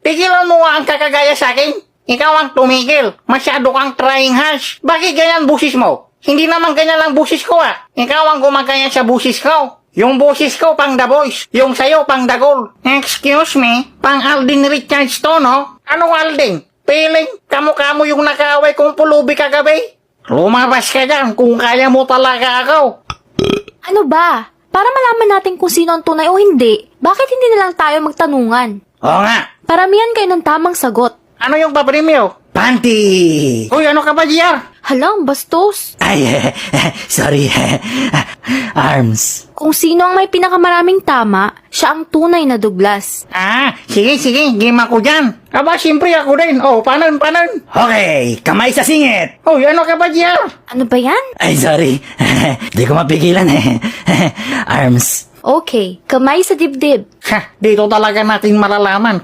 Tigilan mo nga ang kakagaya sa akin. Ikaw ang tumigil. Masyado kang trying harsh. Bakit ganyan busis mo? Hindi naman ganyan lang busis ko ah. Ikaw ang gumagaya sa busis ko. Yung busis ko pang The Voice. Yung sayo pang The Goal. Excuse me, pang Alden Richards to, no? Anong Alden? Piling, kamukha mo yung nakaaway kong pulubi kagabi. Lumabas ka dyan kung kaya mo talaga ako. Ano ba? Para malaman natin kung sino ang tunay o hindi, bakit hindi na lang tayo magtanungan? Oo nga. Paramihan kayo ng tamang sagot. Ano yung papremyo? Panty! Uy, ano ka ba, JR? Halang, bastos. Ay, sorry. Arms. Kung sino ang may pinakamaraming tama, siya ang tunay na Douglas. Sige, game ako dyan. Aba, siyempre ako din. Oh, panon. Okay, kamay sa singit. Uy, ano ka ba, JR? Ano ba yan? Ay, sorry. Di ko mapigilan eh. Arms. Okay, kamay sa dibdib. Dito talaga natin malalaman